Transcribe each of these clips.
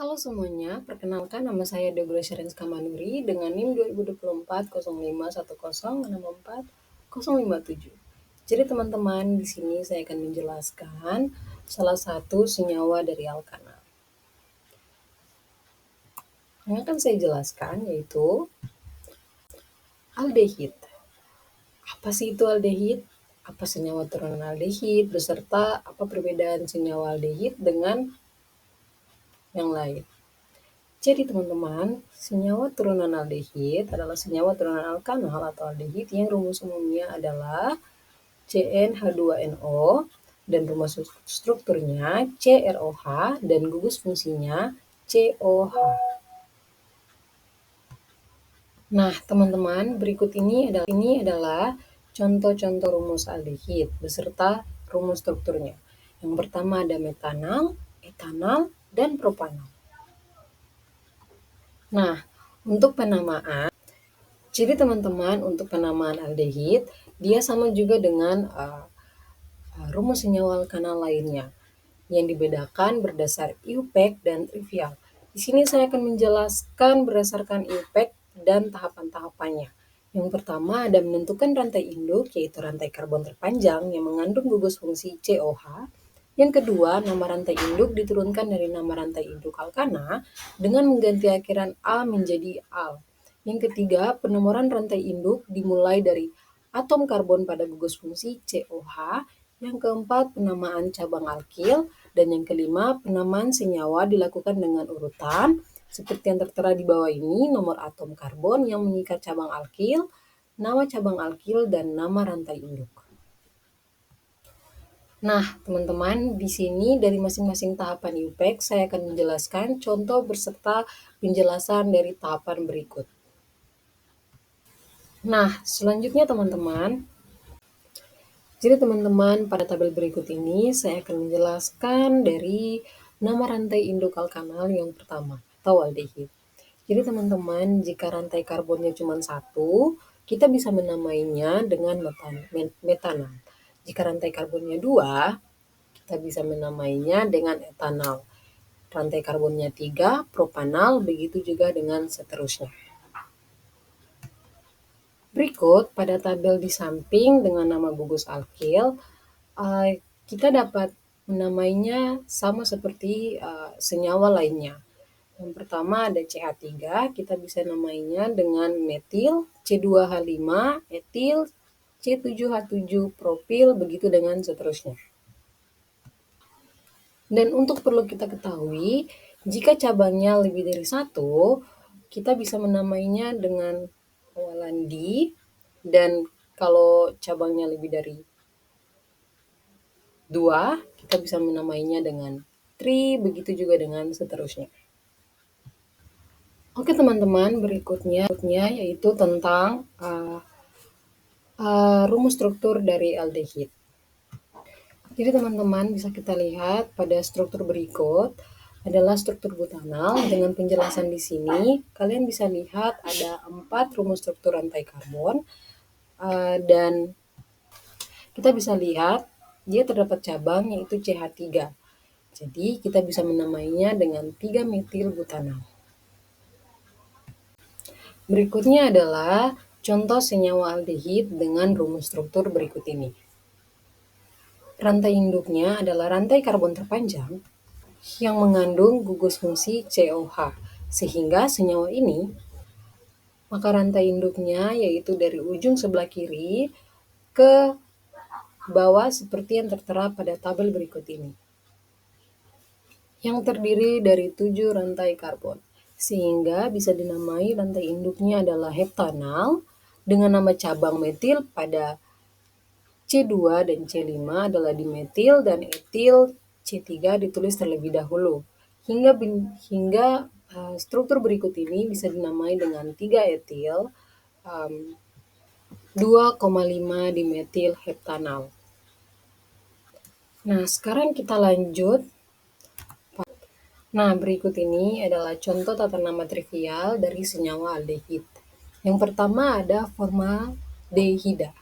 Halo semuanya, perkenalkan nama saya Deborah Syarenska Manuri dengan NIM 2024 051064 057. Jadi teman-teman, di sini saya akan menjelaskan salah satu senyawa dari alkana. Yang akan saya jelaskan yaitu aldehid. Apa sih itu aldehid? Apa senyawa turunan aldehid beserta apa perbedaan senyawa aldehid dengan yang lain? Jadi teman-teman, senyawa turunan aldehid adalah senyawa turunan alkanal atau aldehid yang rumus umumnya adalah CnH2nO dan rumus strukturnya CrOH dan gugus fungsinya COH. Nah, teman-teman, berikut ini adalah contoh-contoh rumus aldehid beserta rumus strukturnya. Yang pertama ada metanal, etanal, dan propanal. Nah, untuk penamaan, jadi teman-teman untuk penamaan aldehid, dia sama juga dengan rumus senyawa alkanal lainnya yang dibedakan berdasar IUPAC dan trivial. Di sini saya akan menjelaskan berdasarkan IUPAC dan tahapan-tahapannya. Yang pertama ada menentukan rantai induk, yaitu rantai karbon terpanjang yang mengandung gugus fungsi COH. Yang kedua, nama rantai induk diturunkan dari nama rantai induk alkana dengan mengganti akhiran A menjadi al. Yang ketiga, penomoran rantai induk dimulai dari atom karbon pada gugus fungsi COH. Yang keempat, penamaan cabang alkil. Dan yang kelima, penamaan senyawa dilakukan dengan urutan seperti yang tertera di bawah ini, nomor atom karbon yang mengikat cabang alkil, nama cabang alkil, dan nama rantai induk. Nah, teman-teman, di sini dari masing-masing tahapan IUPAC, saya akan menjelaskan contoh beserta penjelasan dari tahapan berikut. Nah, selanjutnya teman-teman, jadi teman-teman, pada tabel berikut ini saya akan menjelaskan dari nama rantai induk alkanal yang pertama, atau aldehid. Jadi teman-teman, jika rantai karbonnya cuma satu, kita bisa menamainya dengan metanal. Jika rantai karbonnya dua, kita bisa menamainya dengan etanal. Rantai karbonnya 3, propanal, begitu juga dengan seterusnya. Berikut pada tabel di samping dengan nama gugus alkil, kita dapat menamainya sama seperti senyawa lainnya. Yang pertama ada CH3, kita bisa namainya dengan metil, C2H5, etil, C7H7 propil, begitu dengan seterusnya. Dan untuk perlu kita ketahui, jika cabangnya lebih dari satu, kita bisa menamainya dengan awalan di, dan kalau cabangnya lebih dari 2, kita bisa menamainya dengan tri, begitu juga dengan seterusnya. Oke teman-teman, berikutnya yaitu tentang rumus struktur dari aldehid. Jadi teman-teman bisa kita lihat pada struktur berikut adalah struktur butanal. Dengan penjelasan di sini, kalian bisa lihat ada 4 rumus struktur rantai karbon dan kita bisa lihat dia terdapat cabang yaitu CH3. Jadi kita bisa menamainya dengan 3 metil butanal. Berikutnya adalah contoh senyawa aldehid dengan rumus struktur berikut ini. Rantai induknya adalah rantai karbon terpanjang yang mengandung gugus fungsi COH, sehingga senyawa ini, maka rantai induknya yaitu dari ujung sebelah kiri ke bawah seperti yang tertera pada tabel berikut ini, yang terdiri dari 7 rantai karbon, sehingga bisa dinamai rantai induknya adalah heptanal dengan nama cabang metil pada C2 dan C5 adalah dimetil dan etil C3 ditulis terlebih dahulu. Hingga struktur berikut ini bisa dinamai dengan 3 etil, 2,5 dimetil heptanal. Nah, sekarang kita lanjut. Nah, berikut ini adalah contoh tata nama trivial dari senyawa aldehid. Yang pertama ada formaldehida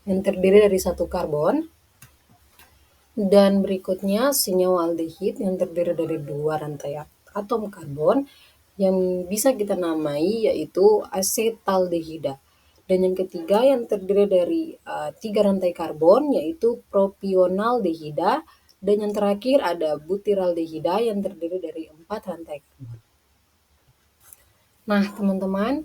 yang terdiri dari 1 karbon, dan berikutnya senyawa aldehid yang terdiri dari 2 rantai atom karbon yang bisa kita namai yaitu asetaldehida. Dan yang ketiga yang terdiri dari 3 rantai karbon yaitu propionaldehida, dan yang terakhir ada butyraldehida yang terdiri dari 4 rantai karbon. Nah, teman-teman,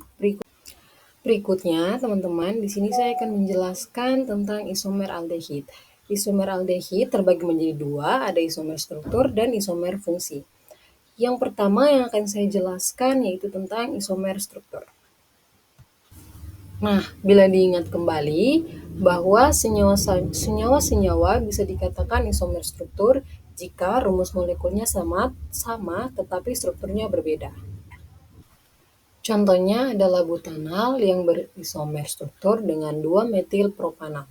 berikutnya teman-teman di sini saya akan menjelaskan tentang isomer aldehid. Isomer aldehid terbagi menjadi dua, ada isomer struktur dan isomer fungsi. Yang pertama yang akan saya jelaskan yaitu tentang isomer struktur. Nah, bila diingat kembali bahwa senyawa-senyawa bisa dikatakan isomer struktur jika rumus molekulnya sama tetapi strukturnya berbeda. Contohnya adalah butanal yang berisomer struktur dengan 2 metil propanal,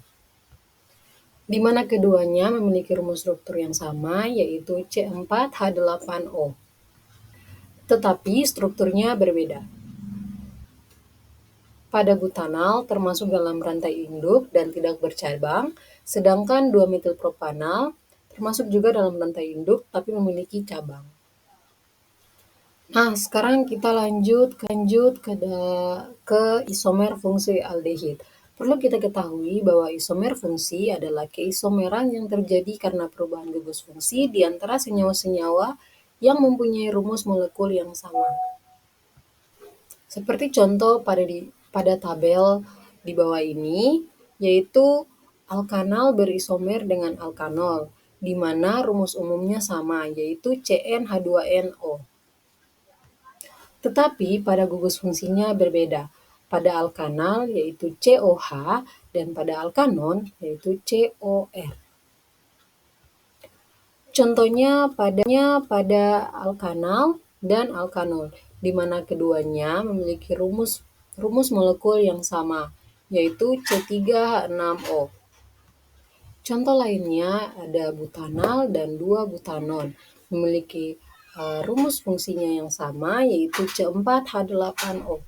di mana keduanya memiliki rumus struktur yang sama yaitu C4H8O, tetapi strukturnya berbeda. Pada butanal termasuk dalam rantai induk dan tidak bercabang, sedangkan 2 metil propanal termasuk juga dalam rantai induk tapi memiliki cabang. Nah, sekarang kita lanjut ke isomer fungsi aldehid. Perlu kita ketahui bahwa isomer fungsi adalah keisomeran yang terjadi karena perubahan gugus fungsi di antara senyawa-senyawa yang mempunyai rumus molekul yang sama. Seperti contoh pada tabel di bawah ini, yaitu alkanal berisomer dengan alkanol, di mana rumus umumnya sama, yaitu CnH2nO. Tetapi pada gugus fungsinya berbeda. Pada alkanal yaitu COH dan pada alkanon yaitu COR. Contohnya pada alkanal dan alkanol, di mana keduanya memiliki rumus molekul yang sama, yaitu C3H6O. Contoh lainnya ada butanal dan 2-butanon, memiliki rumus fungsinya yang sama, yaitu C4H8O.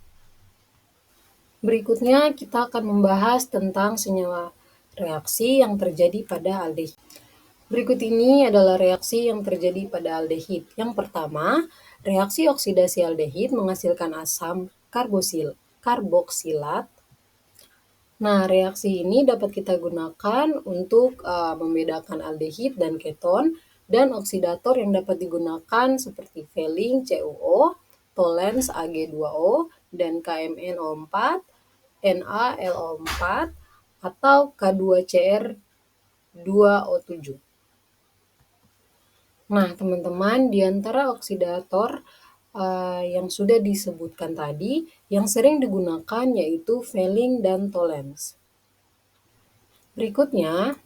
Berikutnya kita akan membahas tentang senyawa reaksi yang terjadi pada aldehid. Berikut ini adalah reaksi yang terjadi pada aldehid. Yang pertama, reaksi oksidasi aldehid menghasilkan asam karboksilat. Nah, reaksi ini dapat kita gunakan untuk membedakan aldehid dan keton, dan oksidator yang dapat digunakan seperti Velling CuO, Tolens Ag2O, dan KMnO4, NaLO4, atau K2Cr2O7. Nah, teman-teman, di antara oksidator yang sudah disebutkan tadi, yang sering digunakan yaitu Velling dan Tolens. Berikutnya,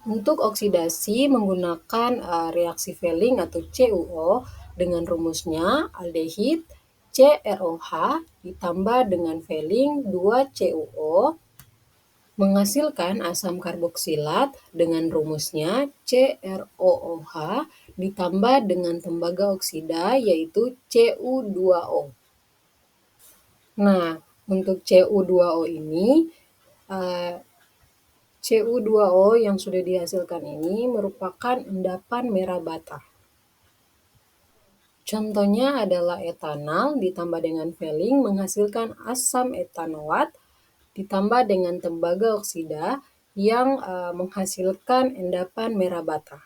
untuk oksidasi menggunakan reaksi Velling atau CuO dengan rumusnya aldehid CrOH ditambah dengan Velling 2CuO menghasilkan asam karboksilat dengan rumusnya CrOOH ditambah dengan tembaga oksida yaitu Cu2O. Nah, untuk Cu2O ini, Cu2O yang sudah dihasilkan ini merupakan endapan merah bata. Contohnya adalah etanal ditambah dengan Velling menghasilkan asam etanoat ditambah dengan tembaga oksida yang menghasilkan endapan merah bata.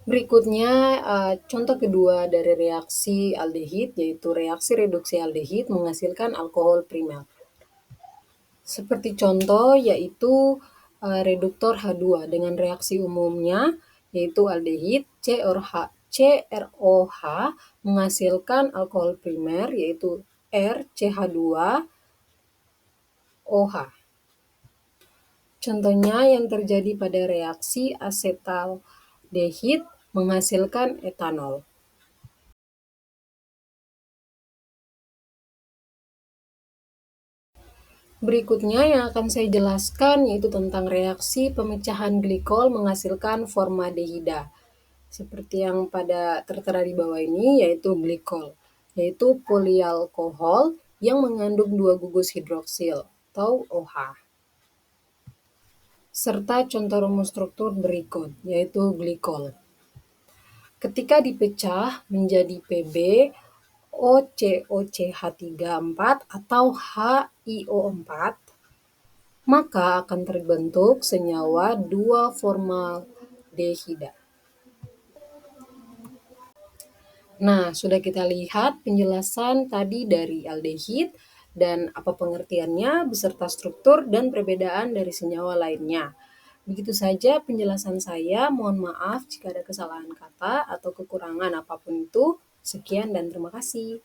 Berikutnya, contoh kedua dari reaksi aldehid yaitu reaksi reduksi aldehid menghasilkan alkohol primer. Seperti contoh yaitu reduktor H2 dengan reaksi umumnya yaitu aldehid CrOH menghasilkan alkohol primer yaitu RCH2OH. Contohnya yang terjadi pada reaksi asetaldehid menghasilkan etanol. Berikutnya yang akan saya jelaskan yaitu tentang reaksi pemecahan glikol menghasilkan formaldehida. Seperti yang tertera di bawah ini yaitu glikol, yaitu polialkohol yang mengandung 2 gugus hidroksil atau OH. serta contoh rumus struktur berikut, yaitu glikol. Ketika dipecah menjadi Pb, OCOCH34 atau HiO4, maka akan terbentuk senyawa 2-formaldehida. Nah, sudah kita lihat penjelasan tadi dari aldehid dan apa pengertiannya beserta struktur dan perbedaan dari senyawa lainnya. Begitu saja penjelasan saya. Mohon maaf jika ada kesalahan kata atau kekurangan apapun itu. Sekian dan terima kasih.